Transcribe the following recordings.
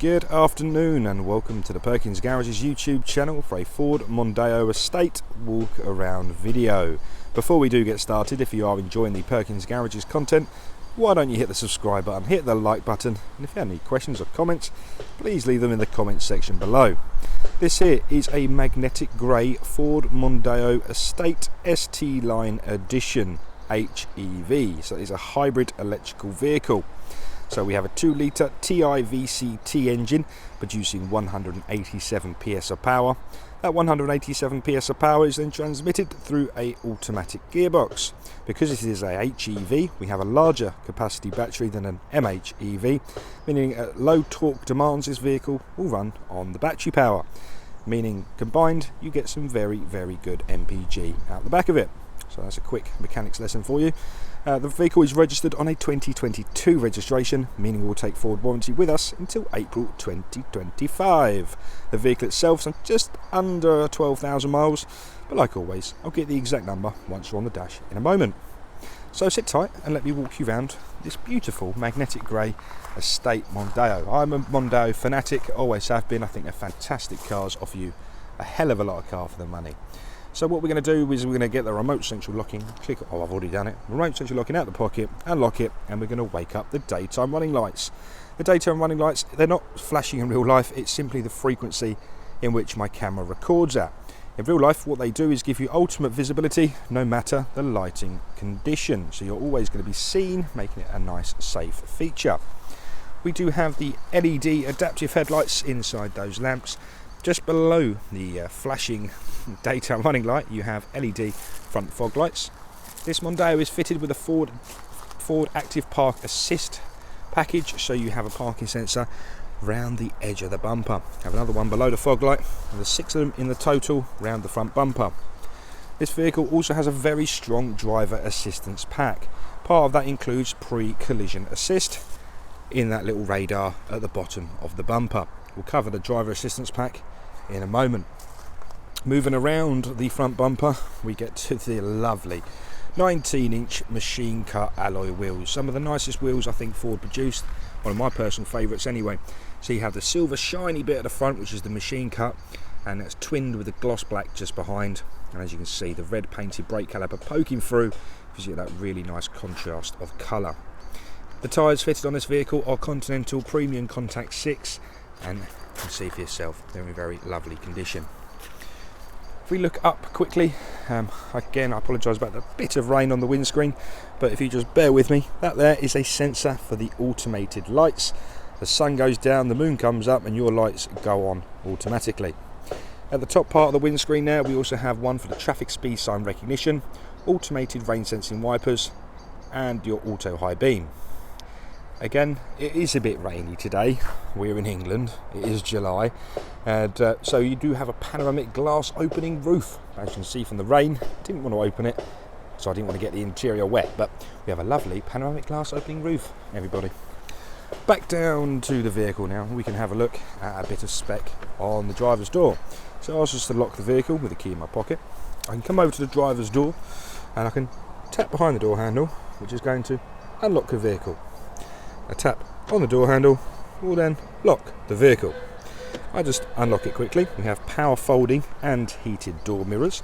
Good afternoon and welcome to the Perkins Garage's YouTube channel for a Ford Mondeo estate walk around video. Before we do get started, if you are enjoying the Perkins Garage's content, why don't you hit the subscribe button, hit the like button, and if you have any questions or comments, please leave them in the comments section below. This here is a magnetic grey Ford Mondeo Estate ST Line Edition HEV, so it's a hybrid electrical vehicle. So we have a 2-litre Tivct engine producing 187 PS of power. That 187 PS of power is then transmitted through a automatic gearbox. Because it is a HEV, we have a larger capacity battery than an MHEV, meaning at low torque demands this vehicle will run on the battery power. Meaning combined you get some very good MPG out the back of it. So that's a quick mechanics lesson for you. The vehicle is registered on a 2022 registration, meaning we'll take Ford warranty with us until April 2025. The vehicle itself is just under 12,000 miles, but like always, I'll get the exact number once you're on the dash in a moment. So sit tight and let me walk you around this beautiful magnetic grey estate Mondeo. I'm a Mondeo fanatic, always have been. I think they're fantastic cars, offer you a hell of a lot of car for the money. So what we're going to do is we're going to get the remote central locking, click, oh I've already done it, remote central locking out the pocket, unlock it, and we're going to wake up the daytime running lights. The daytime running lights, they're not flashing in real life, it's simply the frequency in which my camera records at. In real life what they do is give you ultimate visibility no matter the lighting condition, so you're always going to be seen, making it a nice safe feature. We do have the LED adaptive headlights inside those lamps. Just below the flashing daytime running light you have LED front fog lights. This Mondeo is fitted with a Ford Active Park Assist package, so you have a parking sensor round the edge of the bumper. Have another one below the fog light, and there's 6 of them in the total round the front bumper. This vehicle also has a very strong driver assistance pack. Part of that includes pre-collision assist in that little radar at the bottom of the bumper. We'll cover the driver assistance pack in a moment. Moving around the front bumper, we get to the lovely 19-inch machine cut alloy wheels. Some of the nicest wheels I think Ford produced, one of my personal favourites anyway. So you have the silver shiny bit at the front, which is the machine cut, and it's twinned with the gloss black just behind. And as you can see, the red painted brake caliper poking through gives you that really nice contrast of colour. The tyres fitted on this vehicle are Continental Premium Contact 6, and you can see for yourself they're in very lovely condition. If we look up quickly, again I apologise about the bit of rain on the windscreen, but if you just bear with me, that there is a sensor for the automated lights. The sun goes down, the moon comes up, and your lights go on automatically. At the top part of the windscreen there we also have one for the traffic speed sign recognition, automated rain sensing wipers, and your auto high beam. Again, it is a bit rainy today. We're in England, it is July, and so you do have a panoramic glass opening roof. As you can see from the rain, didn't want to open it, so I didn't want to get the interior wet, but we have a lovely panoramic glass opening roof, everybody. Back down to the vehicle now, we can have a look at a bit of spec on the driver's door. So I'll just lock the vehicle with the key in my pocket. I can come over to the driver's door and I can tap behind the door handle, which is going to unlock the vehicle. A tap on the door handle will then lock the vehicle. I just unlock it quickly. We have power folding and heated door mirrors.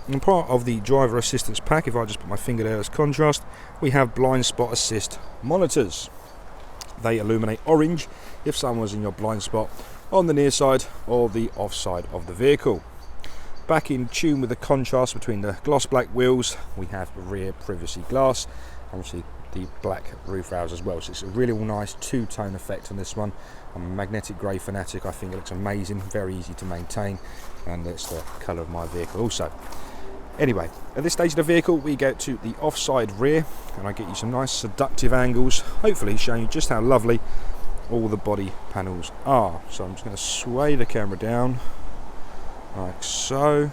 And part of the driver assistance pack, if I just put my finger there as contrast, we have blind spot assist monitors. They illuminate orange if someone's in your blind spot on the near side or the off side of the vehicle. Back in tune with the contrast between the gloss black wheels, we have rear privacy glass, obviously the black roof rails as well, so it's a really nice two-tone effect on this one. I'm a magnetic grey fanatic, I think it looks amazing, very easy to maintain, and it's the colour of my vehicle also. Anyway, at this stage of the vehicle we get to the offside rear, and I get you some nice seductive angles, hopefully showing you just how lovely all the body panels are. So I'm just going to sway the camera down like so,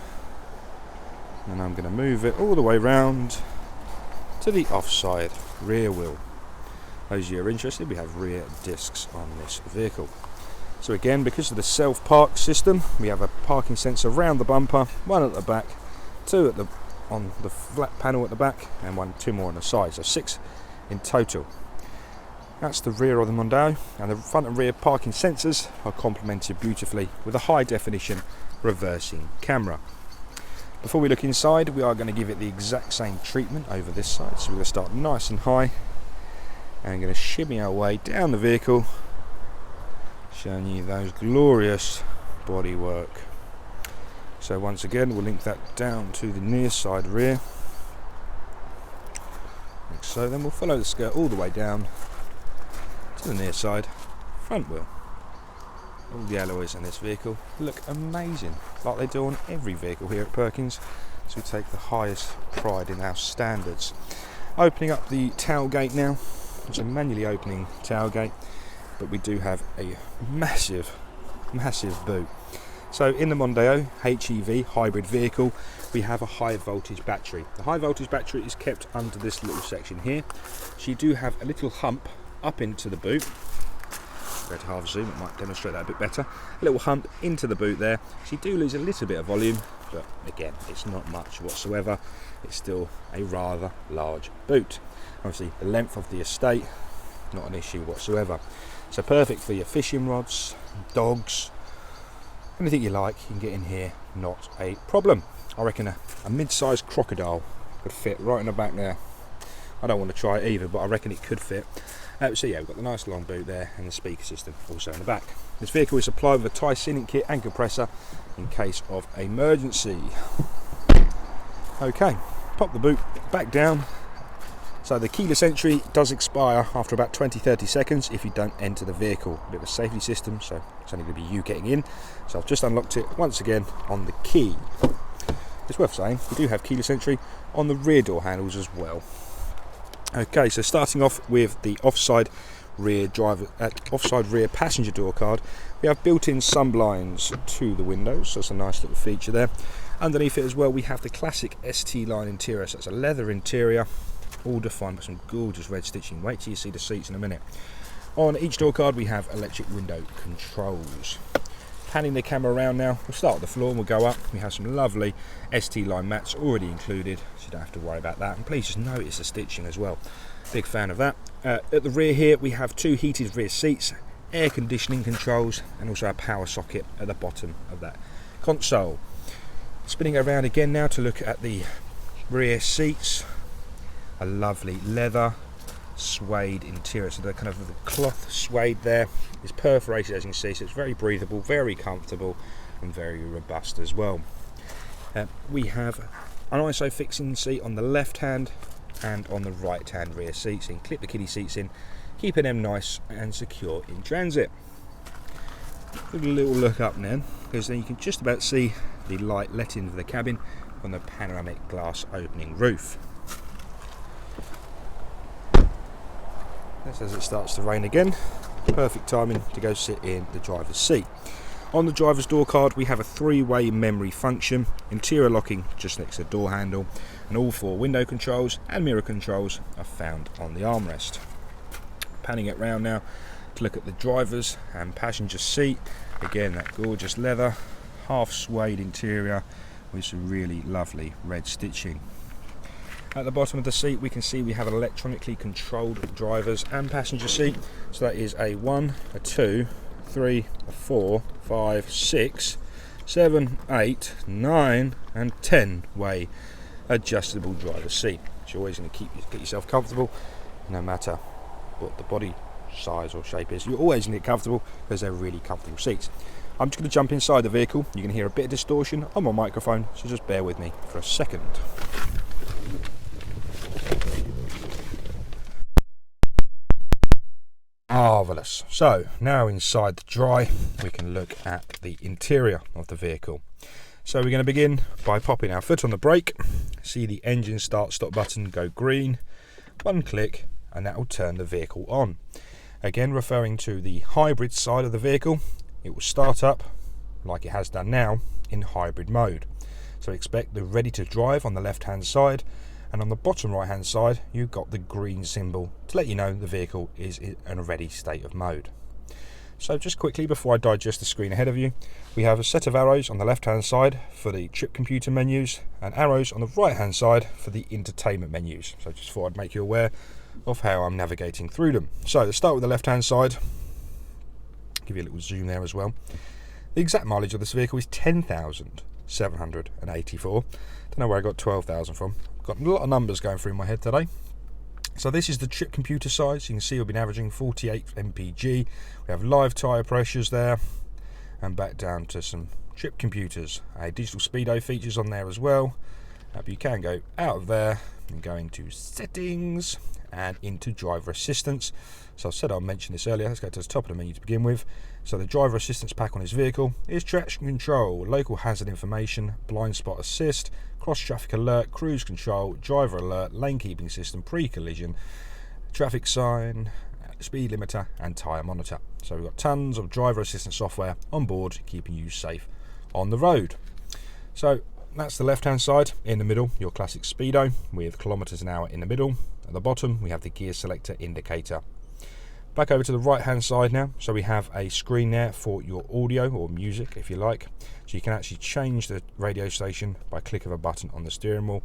and I'm going to move it all the way round to the offside rear wheel. Those of you who are interested, we have rear discs on this vehicle. So again, because of the self-park system, we have a parking sensor around the bumper, one at the back, 2 at on the flat panel at the back, and 2 more on the side, so 6 in total. That's the rear of the Mondeo, and the front and rear parking sensors are complemented beautifully with a high definition reversing camera. Before we look inside, we are going to give it the exact same treatment over this side. So we're going to start nice and high and going to shimmy our way down the vehicle, showing you those glorious bodywork. So once again, we'll link that down to the near side rear. Like so, then we'll follow the skirt all the way down to the near side front wheel. All the alloys in this vehicle look amazing, like they do on every vehicle here at Perkins, so we take the highest pride in our standards. Opening up the tailgate now. It's a manually opening tailgate, but we do have a massive boot. So in the Mondeo HEV hybrid vehicle, we have a high voltage battery. The high voltage battery is kept under this little section here. So you do have a little hump up into the boot. Go to half zoom, it might demonstrate that a bit better. A little hump into the boot there, so you do lose a little bit of volume, but again, it's not much whatsoever. It's still a rather large boot. Obviously, the length of the estate, not an issue whatsoever. So perfect for your fishing rods, dogs, anything you like, you can get in here, not a problem. I reckon a mid-sized crocodile could fit right in the back there. I don't want to try it either, but I reckon it could fit. So yeah, we've got the nice long boot there and the speaker system also in the back. This vehicle is supplied with a tie sealing kit and compressor in case of emergency. Okay, pop the boot back down. So the keyless entry does expire after about 20-30 seconds if you don't enter the vehicle. A bit of a safety system, so it's only going to be you getting in. So I've just unlocked it once again on the key. It's worth saying, we do have keyless entry on the rear door handles as well. Okay, so starting off with the offside rear passenger door card, we have built-in sun blinds to the windows, so it's a nice little feature there. Underneath it as well, we have the classic ST line interior, so it's a leather interior, all defined by some gorgeous red stitching. Wait till you see the seats in a minute. On each door card, we have electric window controls. Panning the camera around now, we'll start at the floor and we'll go up. We have some lovely ST line mats already included, so you don't have to worry about that. And please just notice the stitching as well. Big fan of that. At the rear here, we have two heated rear seats, air conditioning controls, and also a power socket at the bottom of that console. Spinning around again now to look at the rear seats. A lovely leather suede interior, so the kind of the cloth suede there is perforated, as you can see, so it's very breathable, very comfortable, and very robust as well. We have an ISO fixing seat on the left hand and on the right hand rear seats, so you can clip the kiddie seats in, keeping them nice and secure in transit. Give a little look up now, because then you can just about see the light let into the cabin on the panoramic glass opening roof. Just as it starts to rain again, perfect timing to go sit in the driver's seat. On the driver's door card, we have a three-way memory function, interior locking just next to the door handle, and all four window controls and mirror controls are found on the armrest. Panning it round now to look at the driver's and passenger seat. Again, that gorgeous leather, half suede interior with some really lovely red stitching. At the bottom of the seat, we can see we have an electronically controlled driver's and passenger seat. So that is a 1, a 2, 3, a 4, 5, 6, 7, 8, 9 and 10 way adjustable driver's seat. So you're always going to get yourself comfortable no matter what the body size or shape is. You're always going to get comfortable because they're really comfortable seats. I'm just going to jump inside the vehicle. You can hear a bit of distortion on my microphone, so just bear with me for a second. Marvellous. So now inside the dry, we can look at the interior of the vehicle. So we're going to begin by popping our foot on the brake, see the engine start stop button go green, one click and that will turn the vehicle on. Again, referring to the hybrid side of the vehicle, it will start up like it has done now in hybrid mode. So expect the ready to drive on the left hand side, and on the bottom right hand side you've got the green symbol to let you know the vehicle is in a ready state of mode. So just quickly before I digest the screen ahead of you, we have a set of arrows on the left hand side for the trip computer menus and arrows on the right hand side for the entertainment menus. So just thought I'd make you aware of how I'm navigating through them. So let's start with the left hand side. Give you a little zoom there as well. The exact mileage of this vehicle is 10,784. Don't know where I got 12,000 from. Got a lot of numbers going through my head today. So this is the chip computer size. You can see we've been averaging 48 mpg. We have live tyre pressures there, and back down to some chip computers. Digital speedo features on there as well. But you can go out of there and go into settings and into driver assistance. So I said I'll mention this earlier. Let's go to the top of the menu to begin with. So the driver assistance pack on this vehicle is traction control, local hazard information, blind spot assist, cross traffic alert, cruise control, driver alert, lane keeping system, pre-collision, traffic sign, speed limiter and tyre monitor. So we've got tons of driver assistance software on board, keeping you safe on the road. So that's the left hand side. In the middle, your classic speedo with kilometers an hour in the middle. At the bottom we have the gear selector indicator. Back over to the right hand side now. So we have a screen there for your audio or music if you like. So you can actually change the radio station by click of a button on the steering wheel.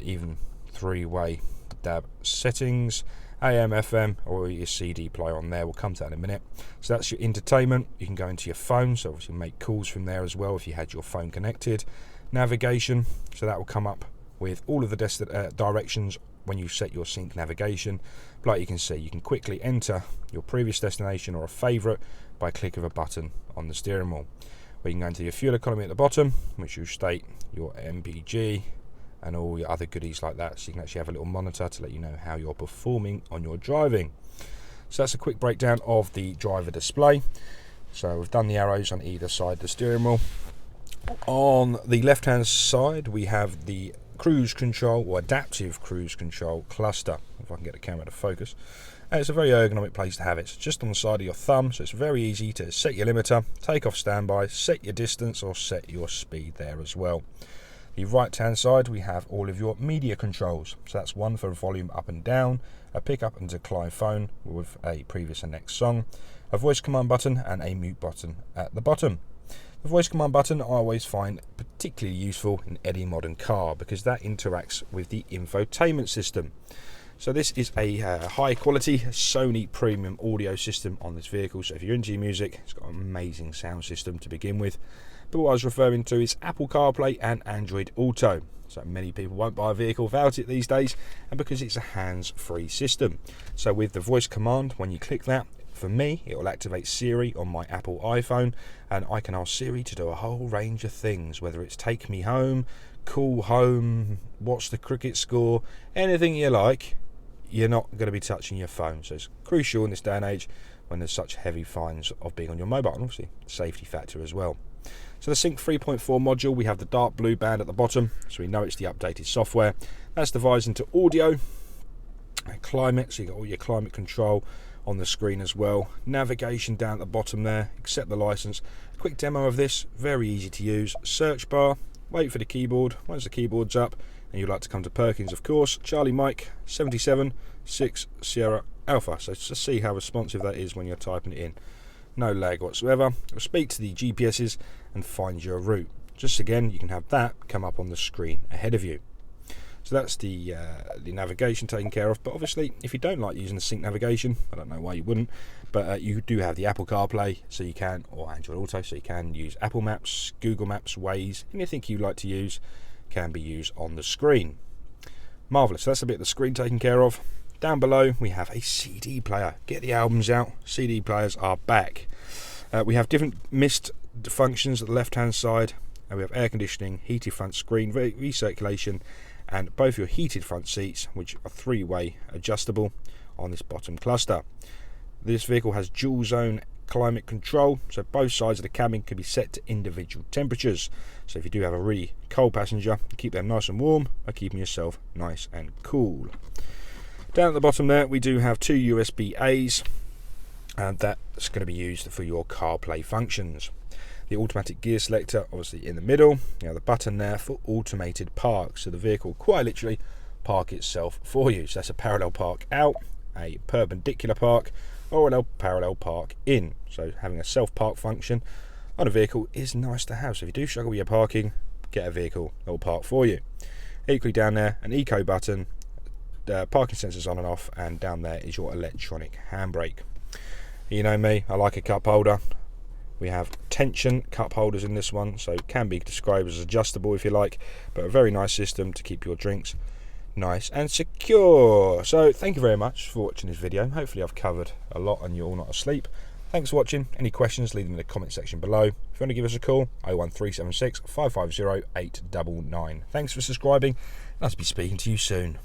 Even 3-way DAB settings, AM, FM, or your CD player on there. We'll come to that in a minute. So that's your entertainment. You can go into your phone, so obviously make calls from there as well if you had your phone connected. Navigation, so that will come up with all of the directions when you set your sync navigation. But like you can see, you can quickly enter your previous destination or a favourite by click of a button on the steering wheel. Where you can go into your fuel economy at the bottom, which will state your MPG and all your other goodies like that, so you can actually have a little monitor to let you know how you're performing on your driving. So that's a quick breakdown of the driver display. So we've done the arrows on either side of the steering wheel. On the left hand side we have the cruise control or adaptive cruise control cluster, if I can get the camera to focus. And it's a very ergonomic place to have it. It's just on the side of your thumb, so it's very easy to set your limiter, take off standby, set your distance or set your speed there as well. The right hand side we have all of your media controls. So that's one for volume up and down, a pick up and decline phone with a previous and next song, a voice command button and a mute button at the bottom. The voice command button I always find particularly useful in any modern car because that interacts with the infotainment system. So this is a high quality Sony premium audio system on this vehicle, so if you're into your music, it's got an amazing sound system to begin with. But what I was referring to is Apple CarPlay and Android Auto. So many people won't buy a vehicle without it these days, and because it's a hands-free system. So with the voice command, when you click that, for me, it will activate Siri on my Apple iPhone, and I can ask Siri to do a whole range of things, whether it's take me home, call home, watch the cricket score, anything you like. You're not going to be touching your phone. So it's crucial in this day and age when there's such heavy fines of being on your mobile, and obviously safety factor as well. So the Sync 3.4 module, we have the dark blue band at the bottom, so we know it's the updated software. That's divided into audio, climate, so you got all your climate control on the screen as well. Navigation down at the bottom there, accept the license. Quick demo of this, very easy to use. Search bar, wait for the keyboard. Once the keyboard's up, and you'd like to come to Perkins, of course, Charlie Mike 77 6 Sierra Alpha. So just see how responsive that is when you're typing it in. No lag whatsoever. It'll speak to the GPSs and find your route. Just again, you can have that come up on the screen ahead of you. So that's the navigation taken care of. But obviously, if you don't like using the sync navigation, I don't know why you wouldn't, but you do have the Apple CarPlay, so you can, or Android Auto, so you can use Apple Maps, Google Maps, Waze, anything you like to use can be used on the screen. Marvellous. So that's a bit of the screen taken care of. Down below, we have a CD player. Get the albums out. CD players are back. We have different mist functions at the left-hand side. And we have air conditioning, heated front screen, recirculation, and both your heated front seats, which are 3-way adjustable on this bottom cluster. This vehicle has dual zone climate control, so both sides of the cabin can be set to individual temperatures. So if you do have a really cold passenger, keep them nice and warm by keeping yourself nice and cool. Down at the bottom there, we do have 2 USB-A's, and that's going to be used for your CarPlay functions. The automatic gear selector obviously in the middle. You have the button there for automated park, so the vehicle quite literally park itself for you. So that's a parallel park out, a perpendicular park, or a parallel park in. So having a self-park function on a vehicle is nice to have. So if you do struggle with your parking, get a vehicle that will park for you. Equally down there, an eco button, parking sensors on and off, and down there is your electronic handbrake. You know me, I like a cup holder. We have tension cup holders in this one, so it can be described as adjustable if you like, but a very nice system to keep your drinks nice and secure. So thank you very much for watching this video. Hopefully I've covered a lot and you're all not asleep. Thanks for watching. Any questions, leave them in the comment section below. If you want to give us a call, 01376 550 899. Thanks for subscribing, and I'll be speaking to you soon.